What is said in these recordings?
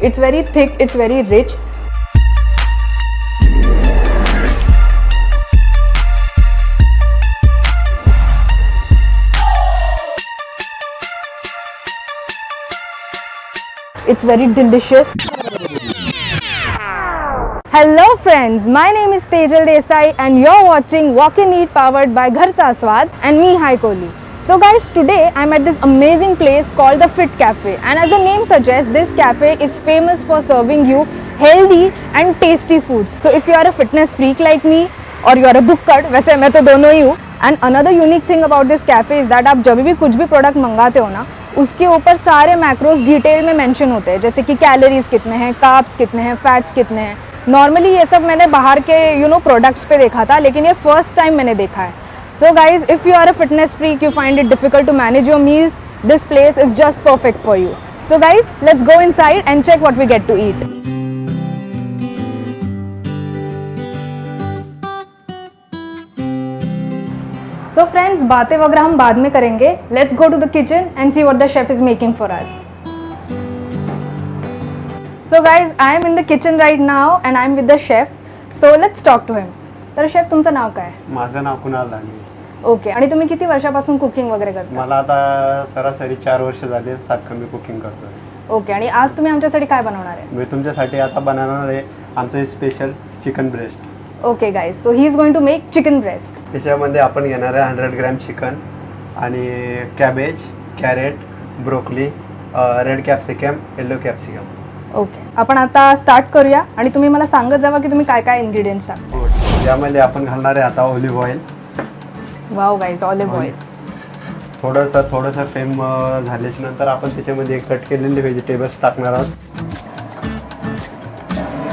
It's very thick, it's very rich. It's very delicious. Hello friends, my name is Tejal Desai and you're watching Walk and Eat powered by Gharcha Swad and me, Hi Kohli. So guys, today I'm at this amazing place called the Fit Cafe, and as the name suggests, this cafe is famous for serving you healthy and tasty foods. So if you are a fitness freak like me or you are a bookkad, वैसे मैं तो दोनों ही हूँ. And another unique thing about this cafe is that आप जब भी कुछ भी प्रोडक्ट मंगाते हो ना, उसके ऊपर सारे मैक्रोज डिटेल में मेंशन होते हैं, जैसे कि कैलोरीज कितने हैं, कार्ब्स कितने हैं, फैट्स कितने हैं. नॉर्मली ये सब मैंने बाहर के प्रोडक्ट्स पे देखा था, लेकिन ये फर्स्ट टाइम मैंने देखा है. So guys, if you are a fitness freak, you find it difficult to manage your meals, this place is just perfect for you. So guys, let's go inside and check what we get to eat. So friends, बातें वगैरह हम बाद में करेंगे. Let's go to the kitchen and see what the chef is making for us. So guys, I am in the kitchen right now and I am with the chef. So let's talk to him. तर chef, तुमचं नाव काय? माझं नाव Kunal Dange. Okay. आणि तुम्ही किती वर्षापासून cooking वगैरे करता? मला आता सरासरी 4 वर्ष झाले सातखं मी कुकिंग करतोय. ओके. आणि आज तुम्ही आमच्यासाठी काय बनवणार आहे? मी तुमच्यासाठी आता बनवणार आहे आमचं special chicken breast. Okay guys, so he is going to make chicken breast. त्याच्यामध्ये आपण घेणार आहे 100 ग्रॅम चिकन आणि cabbage, carrot, broccoli, red capsicum, yellow capsicum. Okay. आपण आता स्टार्ट करूया आणि तुम्ही मला सांगत जावा की तुम्ही काय काय इन्ग्रेडियंट्स टाकता. यामध्ये आपण घालणार आहे आता ऑलिव्ह ऑइल. वाव गाइस, ऑलिव्ह ऑइल. थोडंसं फेम झाल्याच्या नंतर आपण त्याच्यामध्ये कट केलेले व्हेजिटेबल्स टाकणार आहोत.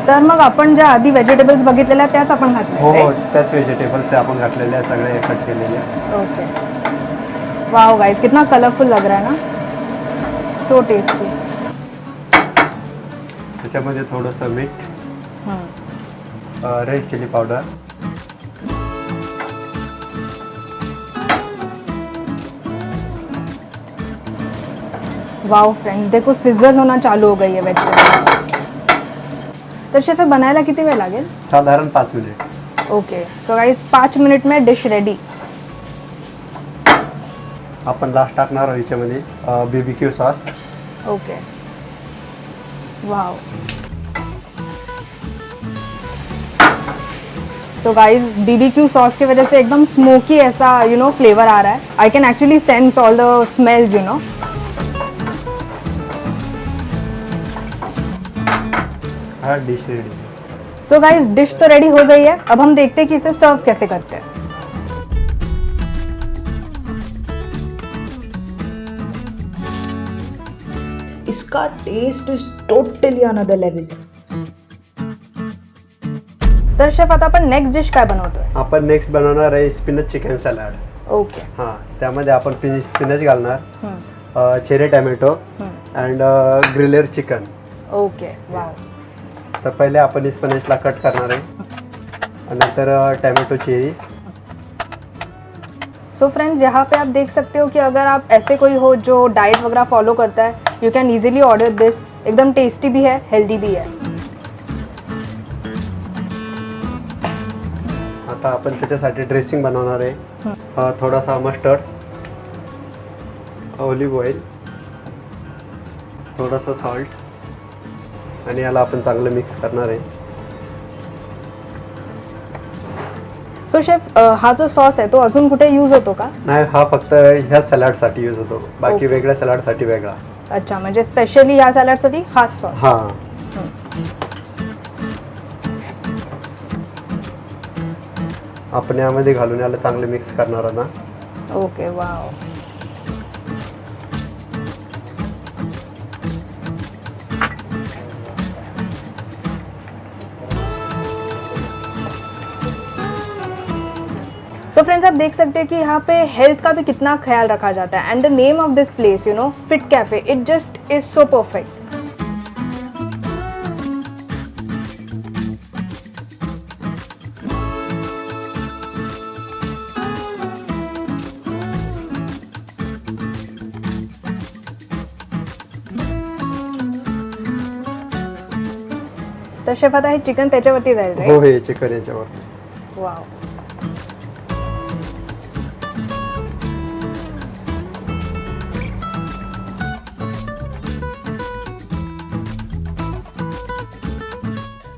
तर मग आपण ज्या आधी व्हेजिटेबल्स बघितलेल्या त्याच आपण घातल्या? हो, त्याच व्हेजिटेबल्स आपण घातलेले सगळे कट केलेले. ओके. वाव गाइस, कितना कलरफुल लग रहा है ना, सो टेस्टी. त्याच्यामध्ये थोडंसं मीठ, red chilli powder, wow friend, देखो सिजल होना चालू हो गई है वेजिटेबल्स. तर शेफ, बनायला किती वेळ लागेल? साधारण 5 minute. Okay. So guys, 5 minute में डिश रेडी. आपण लास्ट टाकणार आहोत याच्यामध्ये BBQ सॉस. ओके. वाओ. तो गाइस, BBQ सॉस की वजह से एकदम स्मोकी ऐसा फ्लेवर आ रहा है. I can actually sense all the smells. हाँ, dish ready. So guys, dish तो रेडी हो गई है. अब हम देखते हैं कि इसे सर्व कैसे करते हैं. इसका taste is totally another level. तर शेफ, आता आपण नेक्स्ट डिश काय बनवतोय? आपण नेक्स्ट बनवणार आहे स्पिनच चिकन सॅलड. ओके. हां, त्यामध्ये आपण स्पिनच घालणार, cherry tomato and grilled chicken. Okay. Wow. तर पहिले आपण स्पिनचला कट करणार आहे आणि नंतर टॅमॅटो चेरी. सो फ्रेंड्स, यहाँ पे आप देख सकते हो कि अगर आप ऐसे कोई हो जो डाइट वगैरह फॉलो करता है, you can easily order this. एकदम टेस्टी भी है, हेल्दी भी है. आता आपण त्याच्यासाठी ड्रेसिंग बनवणार आहे. थोडासा मस्टर्ड, ऑलिव्ह ऑइल, थोडासा सॉल्ट आणि याला आपण चांगलं मिक्स करणार आहे. सो शेफ, हा जो सॉस आहे तो अजून कुठे यूज होतो का? नाही, हा फक्त ह्या सॅलडसाठी यूज होतो, बाकी वेगळ्या सॅलडसाठी वेगळा. अच्छा, म्हणजे स्पेशली ह्या सॅलडसाठी हाच सॉस. हां. आपण यामध्ये घालून याला चांगले मिक्स करणार आहोत ना. ओके. वाव. सो फ्रेंड्स, आप देख सकते हैं कि यहाँ पे हेल्थ का भी कितना ख्याल रखा जाता है. And the name of this place, fit cafe, it just is so perfect. तर शेफ आता हे चिकन त्याच्यावरती जाईल हो राईट? हे चिकन याच्यावर. वाव.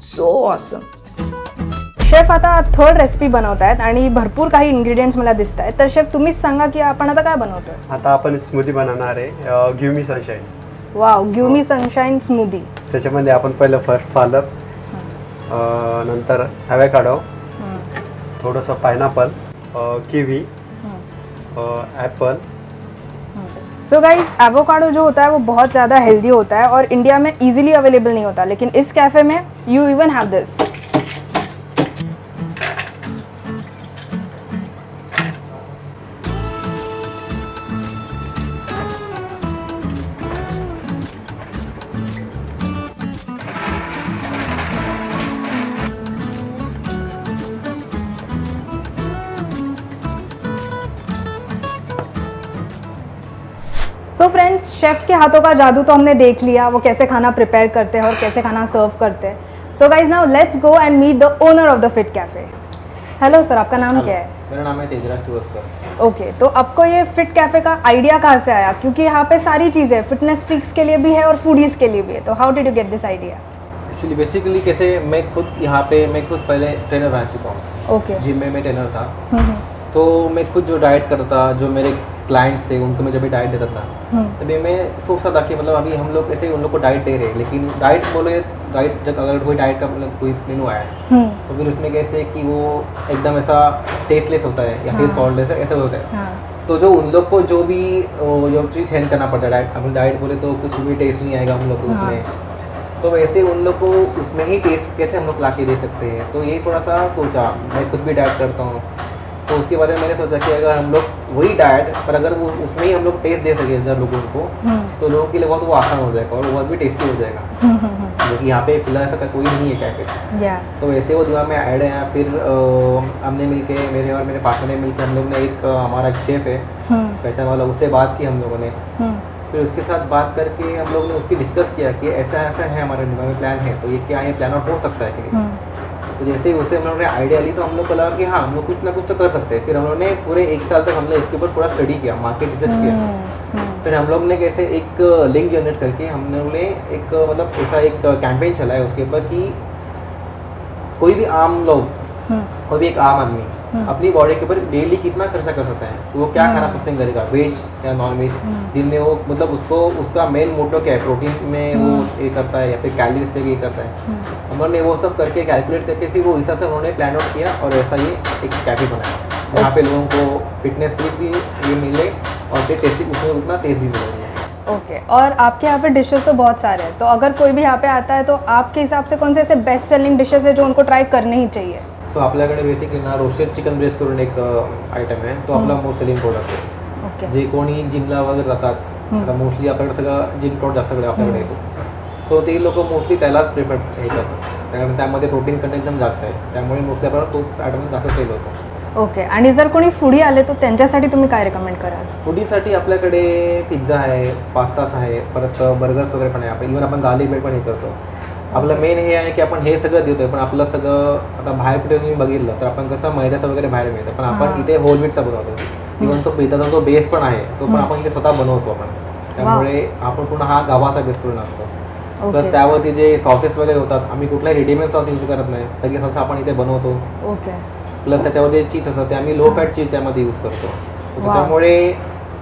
So awesome. शेफ आता थर्ड रेसिपी बनवतायत आणि भरपूर काही इन्ग्रेडियंट्स मला दिसत आहेत. तर शेफ तुम्हीच सांगा की आपण आता काय बनवतोय? आता आपण स्मूदी बनवणार आहे गिव्ह मी सनशाईन. वाव, गिव्ह मी सनशाईन स्मूदी. त्याच्यामध्ये आपण पहिलं फर्स्ट पालक, नंतर ॲव्होकाडो, थोडंसं pineapple, kiwi, Apple. So guys, avocado जो होता है वो बहुत ज़्यादा हेल्दी होता है और इंडिया में इजीली अवेलेबल नहीं होता, लेकिन इस कैफ़े में you even have this. So friends, chef के हाथों का जादू तो हमने देख लिया, वो कैसे खाना प्रिपेयर करते हैं और कैसे खाना सर्व करते हैं. So guys, now let's go and meet the owner of the fit cafe. Hello sir, आपका नाम क्या है? मेरा नाम है तेजराज तिवास्कर. ओके, तो आपको ये फिट कैफ़े का आइडिया कहाँ से आया? क्योंकि यहाँ पे सारी चीज़ें फिटनेस फ्रीक्स के लिए भी है और फूडीज़ के लिए भी है, तो how did you get this idea? Actually basically कैसे मैं खुद पहले ट्रेनर रह चुका हूँ. ओके. जिम में मैं ट्रेनर था. तो मैं खुद जो डाइट करता था, जो मेरे क्लाइंट्स थे उनको मैं जब भी डाइट देता था तभी मैं सोचता था कि मतलब अभी हम लोग ऐसे उन लोग को डाइट दे रहे हैं, लेकिन डाइट बोले डाइट जब अगर कोई डाइट का मतलब कोई मेनू आया तो फिर उसमें कैसे कि वो एकदम ऐसा टेस्टलेस होता है या फिर सॉल्टलेस ऐसा होता है. तो जो उन लोग को जो भी जो चीज़ हैंड करना पड़ता है डाइट, अगर डाइट बोले तो कुछ भी टेस्ट नहीं आएगा हम लोग को उसमें. तो वैसे उन लोग को उसमें ही टेस्ट कैसे हम लोग ला के दे सकते हैं. तो ये थोड़ा सा सोचा, मैं खुद भी डाइट करता हूँ तो उसके बारे में मैंने सोचा कि अगर हम लोग वही डाइट पर अगर वो उसमें ही हम लोग टेस्ट दे सके इधर लोगों को तो लोगों के लिए बहुत वो आसान हो जाएगा और बहुत भी टेस्टी हो जाएगा. क्योंकि यहाँ पे फिलहाल ऐसा कोई नहीं है कैफे. तो वैसे वो दिमाग में ऐड है. फिर हमने मिलके, मेरे और मेरे पार्टनर ने मिलकर हम लोग ने एक हमारा एक शेफ़ है पहचान वाला, उससे बात की हम लोगों ने. फिर उसके साथ बात करके हम लोग ने उसकी डिस्कस किया कि ऐसा ऐसा है हमारे दिमाग में प्लान है, तो ये क्या ये प्लान आउट हो सकता है कि नहीं. तो जैसे ही उसे हम लोगों ने आइडिया ली तो हम लोग को लगा कि हाँ हम लोग कुछ ना कुछ तो कर सकते हैं. फिर हम लोगों ने पूरे 1 साल तक हमने इसके ऊपर पूरा स्टडी किया, मार्केट रिसर्च किया. फिर हम लोग ने कैसे एक लिंक जनरेट करके हम लोग ने एक मतलब ऐसा एक कैंपेन चलाया उसके ऊपर कि कोई भी आम लोग, कोई भी एक आम आदमी अपनी बॉडी के ऊपर डेली कितना खर्चा कर सकता है, तो वो क्या खाना पसंद करेगा, वेज या नॉन वेज. दिन में वो मतलब उसको उसका मेन मोटो क्या है, प्रोटीन में वो ये करता है या फिर कैलोरीज पे ये करता है. उन्होंने वो सब करके कैलकुलेट करके फिर वो हिसाब से उन्होंने प्लान आउट किया और ऐसा ये एक कैफे बनाया जहाँ पे लोगों को फिटनेस भी ये मिले और फिर टेस्टी उसमें उतना टेस्ट भी मिले. ओके. और आपके यहाँ पे डिशेस तो बहुत सारे हैं, तो अगर कोई भी यहाँ पे आता है तो आपके हिसाब से कौन से ऐसे बेस्ट सेलिंग डिशेस है जो उनको ट्राई करनी ही चाहिए? सो आपल्याकडे बेसिकली ना रोस्टेड चिकन ब्रेस्ट करून एक आयटम आहे, तो आपला मोस्ट सेलिंग प्रोडक्ट आहे. ओके. जे कोणी जिमला वगैरे जातात, आता मोस्टली आपल्याकडे सगळं जिम प्रोडक्ट जास्त सगळे आपल्याकडे येतो. सो ते लोक मोस्टली त्यालाच प्रिफर हे करतात, कारण त्यामध्ये प्रोटीन कंटेंट पण जास्त आहे, त्यामुळे मोस्टली आपल्याला तोच आयटम जास्त सेल होतो. ओके. आणि जर कोणी फूडी आले तो त्यांच्यासाठी तुम्ही काय रेकमेंड कराल? फूडीसाठी आपल्याकडे पिझ्झा आहे, पास्तास आहे, परत बर्गर्स वगैरे पण आहे. आपण इव्हन आपण गार्लिक ब्रेड पण हे करतो. आपलं मेन हे आहे की आपण हे सगळं देतोय, पण आपलं सगळं आता बाहेर कुठे तुम्ही बघितलं तर आपण कसं मैद्याचं वगैरे बाहेर मिळतं, पण आपण इथे होल व्हीटचा बनवतो. इव्हन तो पिझ्झाचा जो बेस पण आहे तो पण आपण इथे स्वतः बनवतो आपण. त्यामुळे आपण पूर्ण हा गावाचा बेस पूर्ण असतो. प्लस त्यावरती जे सॉसेस वगैरे होतात, आम्ही कुठलाही रेडीमेड सॉस यूज करत नाही, सगळे सॉस आपण इथे बनवतो. ओके. प्लस त्याच्यामध्ये चीज असतं ते आम्ही लो फॅट चीज त्यामध्ये यूज करतो. त्याच्यामुळे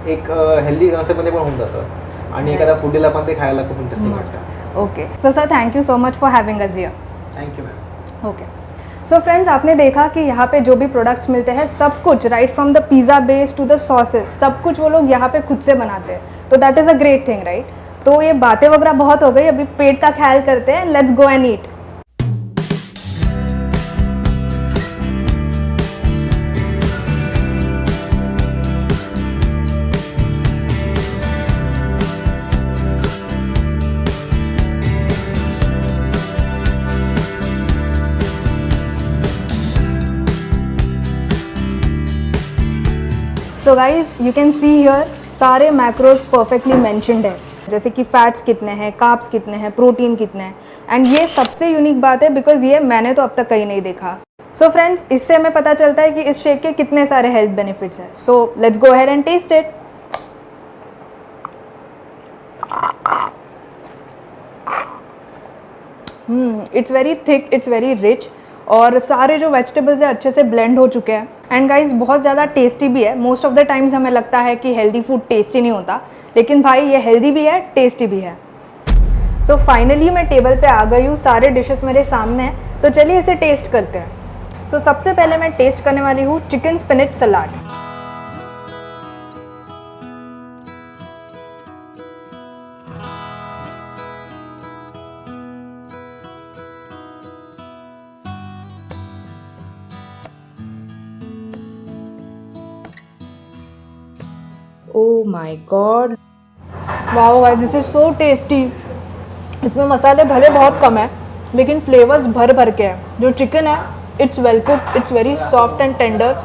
एक हेल्दी कन्सेप्टमध्ये पण होऊन जातं आणि एखाद्या फूडीला पण ते खायला खूप इंटरेस्टिंग वाटतं. Okay. So sir, thank you so much for having us here. Thank you ma'am. Okay. So friends, आपने देखा कि यहाँ पे जो भी प्रोडक्ट्स मिलते हैं सब कुछ right from the pizza base to the sauces सब कुछ वो लोग यहाँ पे खुद से बनाते हैं. तो that is a great thing right. तो ये बातें वगैरह बहुत हो गई, अभी पेट का ख्याल करते हैं. Let's go and eat. So guys, you can see here सारे मैक्रोज परफेक्टली मेंशनड है. जैसे कि फैट्स कितने हैं, कार्ब्स कितने हैं, प्रोटीन कितने हैं। एंड ये सबसे यूनिक बात है बिकॉज ये मैंने तो अब तक कहीं नहीं देखा। सो फ्रेंड्स, इससे हमें पता चलता है कि इस शेक के कितने सारे हेल्थ बेनिफिट्स हैं। So let's go ahead and taste it. It's very thick, it's very rich और सारे जो वेजिटेबल्स हैं अच्छे से ब्लेंड हो चुके हैं। एंड गाइस बहुत ज़्यादा टेस्टी भी है। मोस्ट ऑफ द टाइम्स हमें लगता है कि हेल्दी फूड टेस्टी नहीं होता, लेकिन भाई ये हेल्दी भी है, टेस्टी भी है। सो फाइनली मैं टेबल पे आ गई हूँ, सारे डिशेस मेरे सामने हैं, तो चलिए इसे टेस्ट करते हैं। सो सबसे पहले मैं टेस्ट करने वाली हूँ chicken spinach salad. Oh my god. Wow guys, this is so tasty. इसमें मसाले भले बहुत कम है लेकिन फ्लेवर्स भर भर के हैं। जो चिकन है it's well cooked, it's very soft and tender.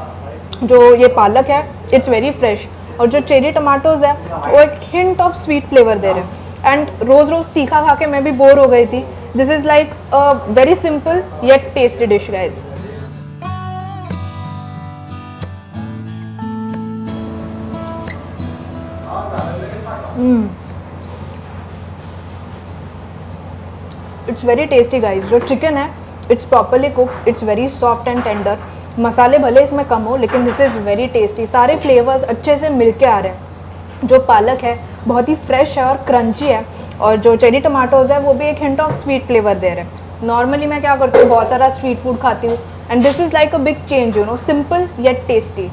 जो ये पालक है इट्स वेरी फ्रेश, और जो चेरी टमाटोज है वो एक हिंट ऑफ स्वीट फ्लेवर दे रहे हैं। एंड रोज़ रोज़ तीखा खा के मैं भी बोर हो गई थी। This is like a very simple yet tasty dish guys. It's very tasty guys. जो चिकन है it's properly cooked, it's very soft and tender. मसाले भले इसमें कम हो लेकिन दिस इज़ वेरी टेस्टी। सारे फ्लेवर्स अच्छे से मिलके आ रहे हैं। जो पालक है बहुत ही फ्रेश है और क्रंची है, और जो चेरी टमाटोज है वो भी एक हिंट ऑफ स्वीट फ्लेवर दे रहे हैं। नॉर्मली मैं क्या करती हूँ, बहुत सारा स्ट्रीट फूड खाती हूँ, and this is like a big change, you know, simple yet tasty.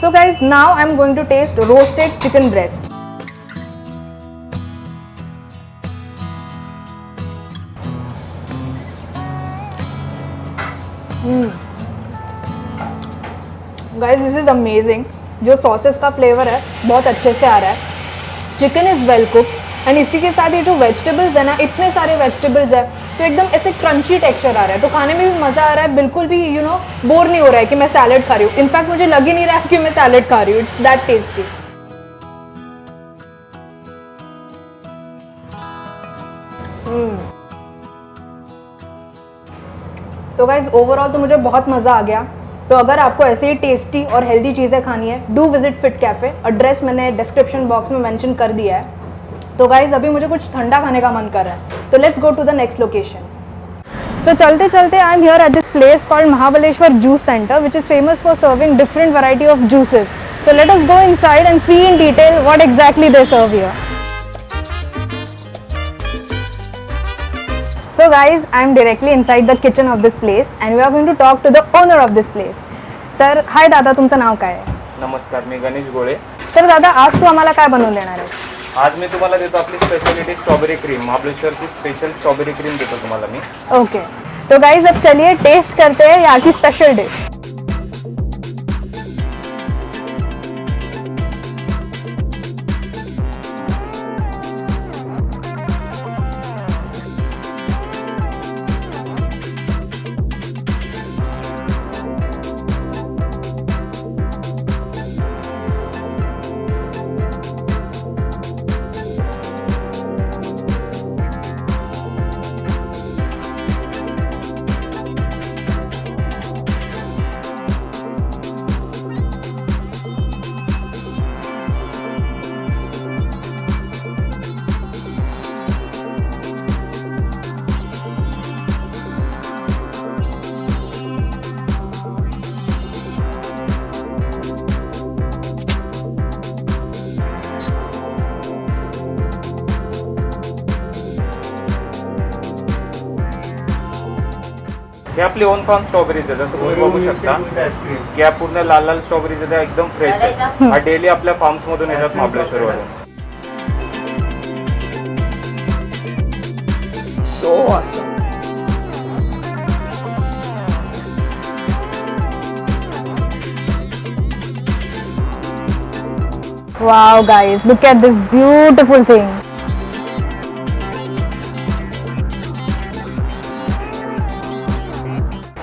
So guys now I am going to taste roasted chicken breast. Guys this is amazing. जो सॉसेस का फ्लेवर है बहुत अच्छे से आ रहा है। Chicken is well cooked and इसी के साथ ये जो वेजिटेबल्स है ना, इतने सारे वेजिटेबल्स है तो एकदम ऐसे क्रंची टेक्सचर आ रहा है, तो खाने में भी मज़ा आ रहा है। बिल्कुल भी यू नो बोर नहीं हो रहा है कि मैं सैलेड खा रही हूँ। इनफैक्ट मुझे लग ही नहीं रहा है कि मैं सैलेड खा रही हूँ। It's that tasty. तो गाइज ओवरऑल तो मुझे बहुत मज़ा आ गया। तो अगर आपको ऐसे ही टेस्टी और हेल्दी चीज़ें खानी है, do visit fit cafe. Address मैंने डिस्क्रिप्शन बॉक्स में मेंशन कर दिया है। तो गाइज अभी मुझे कुछ ठंडा खाने का मन कर रहा है, तो let's go to the next location. So चलते चलते I am here at this place called Mahabaleshwar juice centre, which is famous for serving different variety of juices. So let us go inside and see in detail what exactly they serve here. So guys, I am directly inside the kitchen of this place and we are going to talk to the owner of this place. तर हाय दादा, तुमचं नाव काय आहे? नमस्कार, मी गणेश गोळे. तर दादा आज तू आम्हाला काय बनवून देणार आहे? आज मी तुम्हाला देतो आपली स्पेशलिटी स्ट्रॉबेरी क्रीम. महाबळेश्वरची स्पेशल स्ट्रॉबेरी क्रीम देतो तुम्हाला मी. ओके, तो गाइज अब चलिए टेस्ट करते हैं यहाँ की स्पेशल डिश। हे आपली ओन फार्म स्ट्रॉबेरीज आहे, जसं तुम्ही बघू शकता की या पूर्ण लाल लाल स्ट्रॉबेरीज आहे, एकदम फ्रेश आहे. हा डेली आपल्या फार्म्स मधून येतात महाबळेश्वरवरून. So awesome. Wow guys, look at this beautiful thing.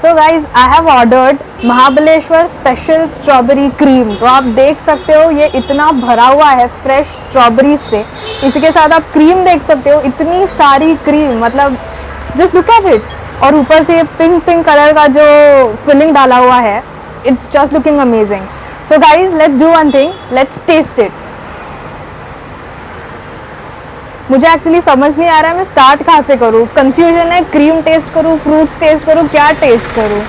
So guys, I have ordered Mahabaleshwar special strawberry cream. तो आप देख सकते हो ये इतना भरा हुआ है फ्रेश स्ट्रॉबेरी से, इसी के साथ आप क्रीम देख सकते हो, इतनी सारी क्रीम, मतलब जस्ट लुक एट इट। और ऊपर से पिंक पिंक कलर का जो फिलिंग डाला हुआ है, it's just looking amazing. So guys let's do one thing, let's taste it. मुझे एक्चुअली समझ नहीं आ रहा है मैं स्टार्ट कहाँ से करूँ, कंफ्यूजन है, क्रीम टेस्ट करूँ, फ्रूट्स टेस्ट करूँ, क्या टेस्ट करूँ।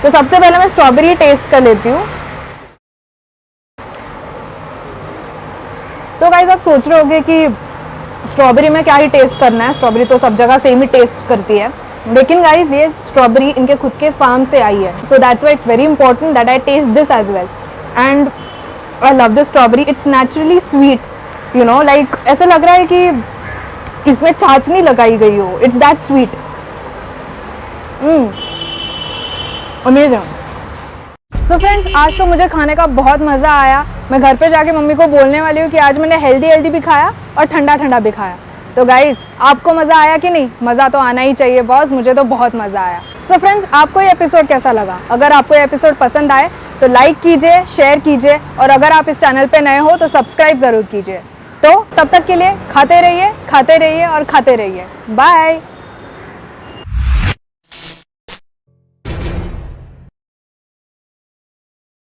तो सबसे पहले मैं स्ट्रॉबेरी टेस्ट कर लेती हूँ। तो गाइस आप सोच रहे होंगे कि स्ट्रॉबेरी में क्या ही टेस्ट करना है, स्ट्रॉबेरी तो सब जगह सेम ही टेस्ट करती है। लेकिन गाइस ये स्ट्रॉबेरी इनके खुद के फार्म से आई है, so that's why it's very important that I taste this as well. And I love this strawberry, it's naturally sweet, you know, like ऐसा लग रहा है कि इसमें चाशनी लगाई गई हो, it's that sweet. Amazing. So friends, आज तो मुझे खाने का बहुत मज़ा आया। मैं घर पे जाके मम्मी को बोलने वाली हूँ कि आज मैंने हेल्दी भी खाया और ठंडा ठंडा भी खाया। तो गाइज आपको मज़ा आया कि नहीं? मज़ा तो आना ही चाहिए बॉस, मुझे तो बहुत मज़ा आया। सो फ्रेंड्स, आपको ये एपिसोड कैसा लगा? अगर आपको ये एपिसोड पसंद आए तो लाइक कीजिए, शेयर कीजिए, और अगर आप इस चैनल पे नए हो तो सब्सक्राइब ज़रूर कीजिए। तो तब तक के लिए खाते रहिए और खाते रहिए। बाय।